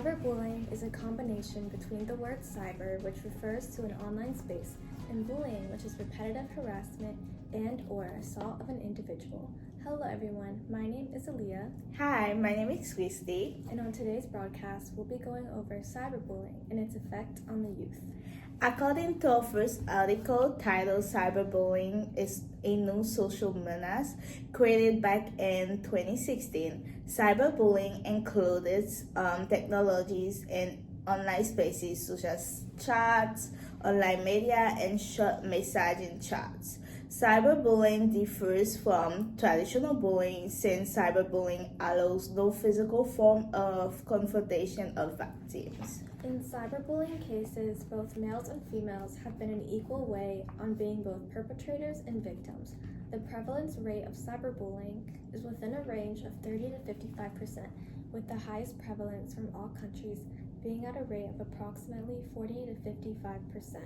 Cyberbullying is a combination between the word cyber, which refers to an online space, and bullying, which is repetitive harassment and/or assault of an individual. Hello everyone, my name is Aaliyah. Hi, my name is Christy. And on today's broadcast, we'll be going over cyberbullying and its effect on the youth. According to our first article titled Cyberbullying is a New Social Menace, created back in 2016, cyberbullying includes technologies in online spaces such as chats, online media, and short messaging chats. Cyberbullying differs from traditional bullying since cyberbullying allows no physical form of confrontation of victims. In cyberbullying cases, both males and females have been an equal way on being both perpetrators and victims. The prevalence rate of cyberbullying is within a range of 30 to 55%, with the highest prevalence from all countries being at a rate of approximately 40 to 55%.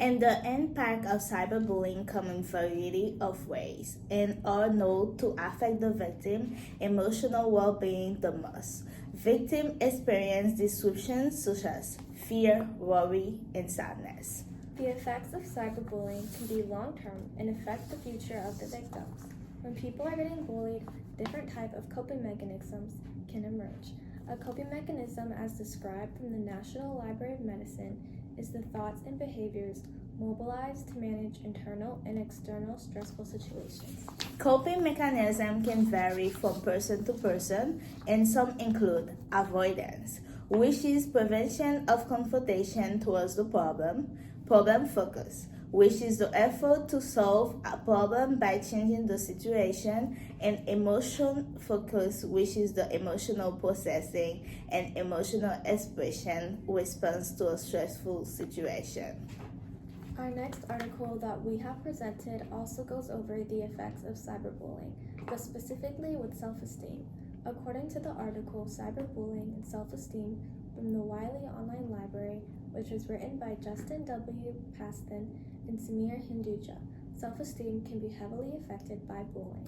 And the impact of cyberbullying come in variety of ways and are known to affect the victim emotional well-being the most. Victims experience disruptions such as fear, worry, and sadness. The effects of cyberbullying can be long-term and affect the future of the victims. When people are getting bullied, different types of coping mechanisms can emerge. A coping mechanism, as described from the National Library of Medicine, is the thoughts and behaviors mobilized to manage internal and external stressful situations. Coping mechanisms can vary from person to person, and some include avoidance, which is prevention of confrontation towards the problem focus, which is the effort to solve a problem by changing the situation, and emotion focus, which is the emotional processing and emotional expression response to a stressful situation. Our next article that we have presented also goes over the effects of cyberbullying, but specifically with self-esteem. According to the article Cyberbullying and Self-Esteem from the Wiley Online Library, which was written by Justin W. Paston and Samir Hinduja, self-esteem can be heavily affected by bullying.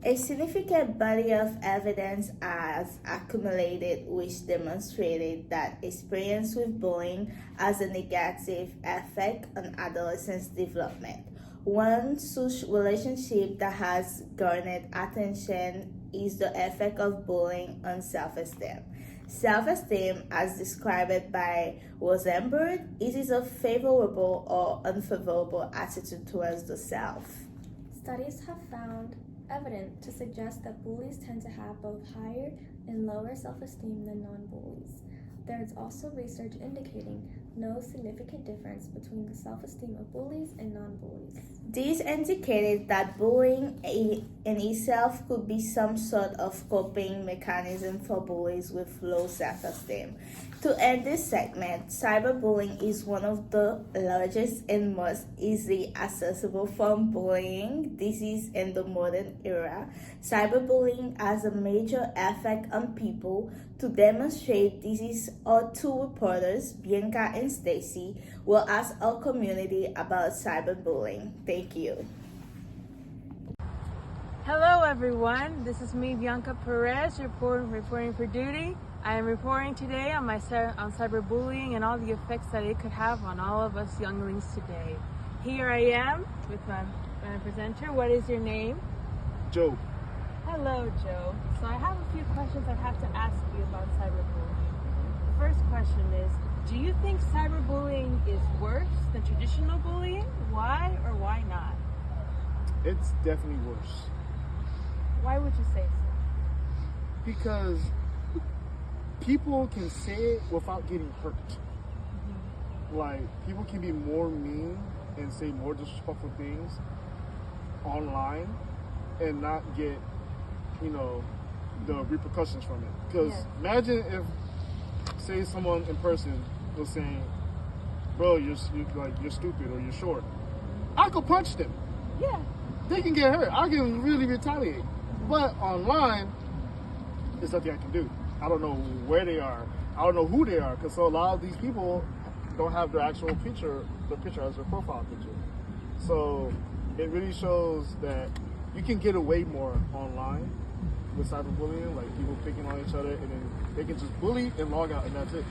A significant body of evidence has accumulated which demonstrated that experience with bullying has a negative effect on adolescents' development. One such relationship that has garnered attention is the effect of bullying on self-esteem. Self-esteem, as described by Rosenberg, is a favorable or unfavorable attitude towards the self. Studies have found evidence to suggest that bullies tend to have both higher and lower self-esteem than non-bullies. There is also research indicating no significant difference between the self-esteem of bullies and non-bullies. This indicated that bullying in itself could be some sort of coping mechanism for bullies with low self-esteem. To end this segment, cyberbullying is one of the largest and most easily accessible form of bullying. This is in the modern era. Cyberbullying has a major effect on people. To demonstrate this is our two reporters, Bianca and Stacy, will ask our community about cyberbullying. Thank you. Hello everyone, this is me, Bianca Perez, reporting for duty. I am reporting today on cyberbullying and all the effects that it could have on all of us younglings today. Here I am with my presenter. What is your name? Joe. Hello, Joe. So I have a few questions I have to ask you about cyberbullying. The first question is, do you think cyberbullying is worse than traditional bullying? Why or why not? It's definitely worse. Why would you say so? Because people can say it without getting hurt. Mm-hmm. Like, people can be more mean and say more disrespectful things online and not get, the repercussions from it. Because imagine if, say, someone in person was saying, bro, you're stupid or you're short. I could punch them. Yeah. They can get hurt. I can really retaliate. But online, there's nothing I can do. I don't know where they are. I don't know who they are, because a lot of these people don't have their actual picture, as their profile picture. So it really shows that you can get away more online with cyberbullying, like people picking on each other, and then they can just bully and log out, and that's it.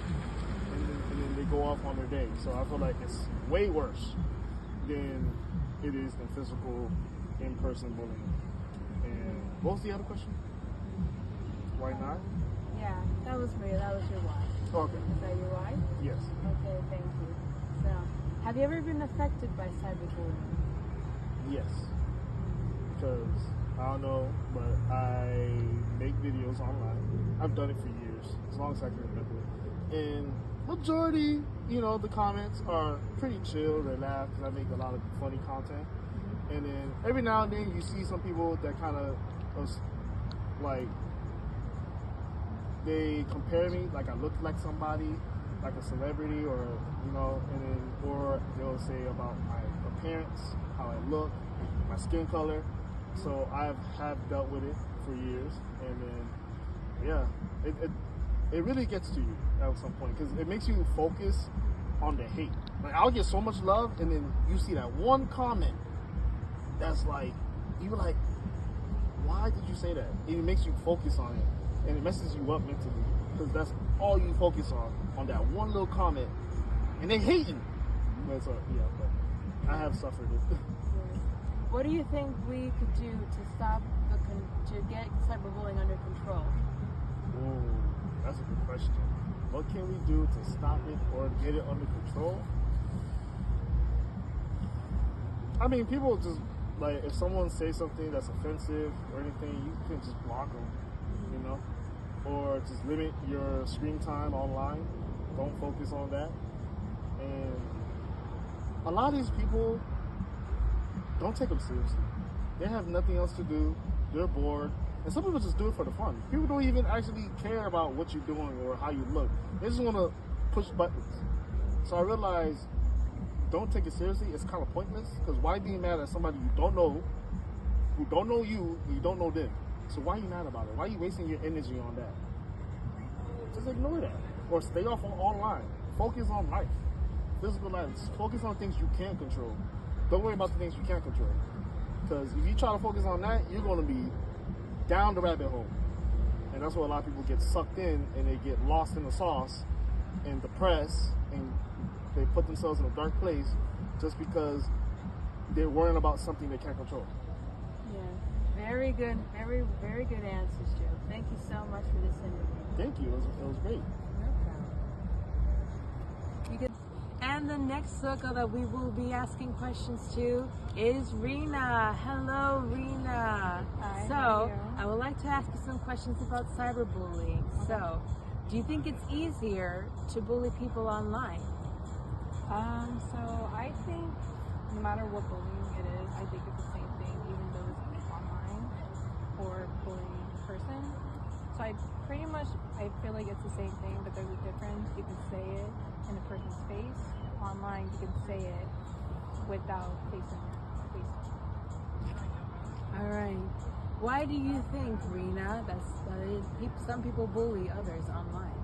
And then they go off on their day. So I feel like it's way worse than it is than physical, in-person bullying. And what was the other question? Why not? Yeah, that was your why. Okay. Is that your why? Yes. Okay, thank you. So, have you ever been affected by cyberbullying? Yes. Because I don't know, but I make videos online. I've done it for years, as long as I can remember. And majority, the comments are pretty chill. They laugh because I make a lot of funny content. And then every now and then you see some people that kind of like, they compare me, like I look like somebody, like a celebrity, or or they'll say about my appearance, how I look, my skin color. So I have dealt with it for years, and then it really gets to you at some point because it makes you focus on the hate. Like I'll get so much love, and then you see that one comment that's like, you're like, why did you say that? And it makes you focus on it, and it messes you up mentally because that's all you focus on that one little comment, and they hating. But I have suffered it. What do you think we could do to stop to get cyberbullying under control? Ooh, that's a good question. What can we do to stop it or get it under control? I mean, people just, like, if someone says something that's offensive or anything, you can just block them, or just limit your screen time online. Don't focus on that. And a lot of these people, don't take them seriously. They have nothing else to do. They're bored. And some people just do it for the fun. People don't even actually care about what you're doing or how you look. They just want to push buttons. So I realized, don't take it seriously. It's kind of pointless. Because why be mad at somebody you don't know, who don't know you, and you don't know them? So why are you mad about it? Why are you wasting your energy on that? Just ignore that. Or stay off online. Focus on life. Physical life. Just focus on things you can control. Don't worry about the things you can't control. Because if you try to focus on that, you're going to be down the rabbit hole. And that's where a lot of people get sucked in, and they get lost in the sauce and depressed, and they put themselves in a dark place just because they're worrying about something they can't control. Yeah, very good, very, very good answers, Joe. Thank you so much for this interview. Thank you. It was great. And the next circle that we will be asking questions to is Rena. Hello, Rena. Hi, so, how are you? I would like to ask you some questions about cyberbullying. Okay. So, do you think it's easier to bully people online? So I think no matter what bullying it is, I think it's the same thing, even though it's online or bullying in person. So I feel like it's the same thing, but there's a difference. You can say it in a person's face. Online, you can say it without facing their face. All right. Why do you think, Rena, some people bully others online?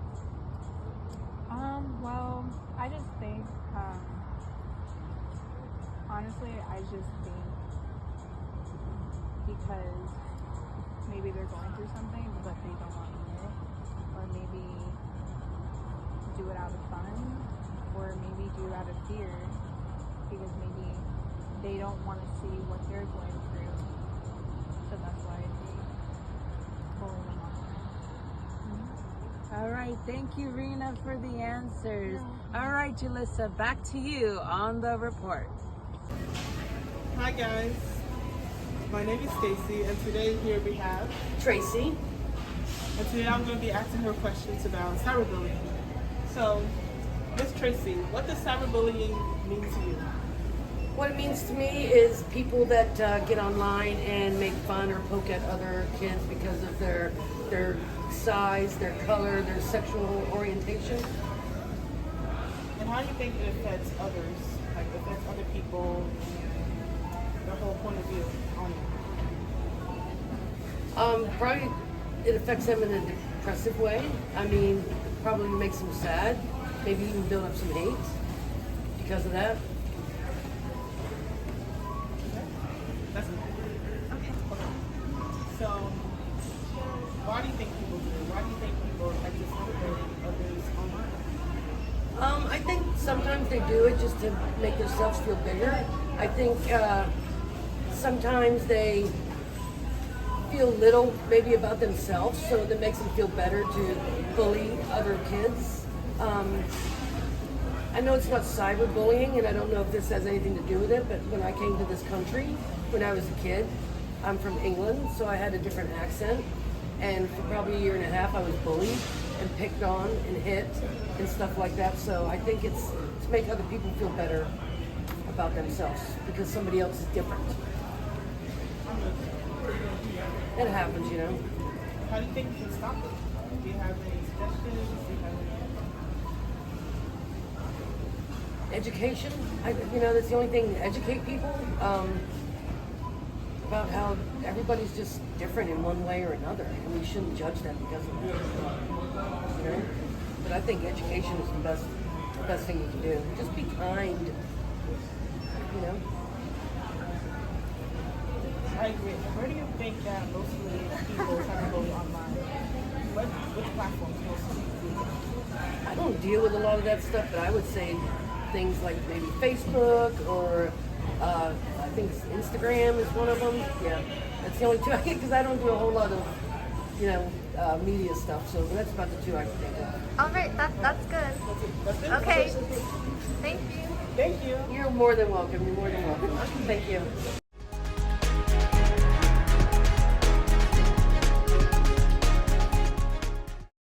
Well, I just think, honestly, I just think because maybe they're going through something, but they don't want to admit it, or maybe do it out of fun, or maybe do it out of fear, because maybe they don't want to see what they're going through, so that's why they bully them online. All right, thank you, Rena, for the answers. All right, Jalissa, back to you on the report. Hi guys, my name is Stacy, and today here we have Tracy. and today I'm going to be asking her questions about cyberbullying. So, Miss Tracy, what does cyberbullying mean to you? What it means to me is people that get online and make fun or poke at other kids because of their size, their color, their sexual orientation. And how do you think it affects others, like affects other people, their whole point of view on it? Probably it affects them in a depressive way. I mean, probably makes them sad. Maybe even build up some hate because of that. That's okay. So, Sometimes they do it just to make themselves feel bigger. I think sometimes they feel little maybe about themselves, so that makes them feel better to bully other kids. I know it's not cyberbullying, and I don't know if this has anything to do with it, but when I came to this country, when I was a kid, I'm from England, so I had a different accent, and for probably a year and a half I was bullied and picked on and hit and stuff like that, so I think it's to make other people feel better about themselves because somebody else is different. It happens, you know. How do you think you can stop it? Do you have any suggestions? Do you have any... Education, that's the only thing. Educate people about how everybody's just different in one way or another, and we shouldn't judge them because of that. But I think education is the best thing you can do. Just be kind. I agree. Where do you think that mostly people cyberbully online? Which platforms mostly? I don't deal with a lot of that stuff, but I would say things like maybe Facebook or I think Instagram is one of them. Yeah, that's the only two I get because I don't do a whole lot of media stuff. So that's about the two I can think of. All right, that's good. That's it. Okay, thank you. Thank you. You're more than welcome. Thank you.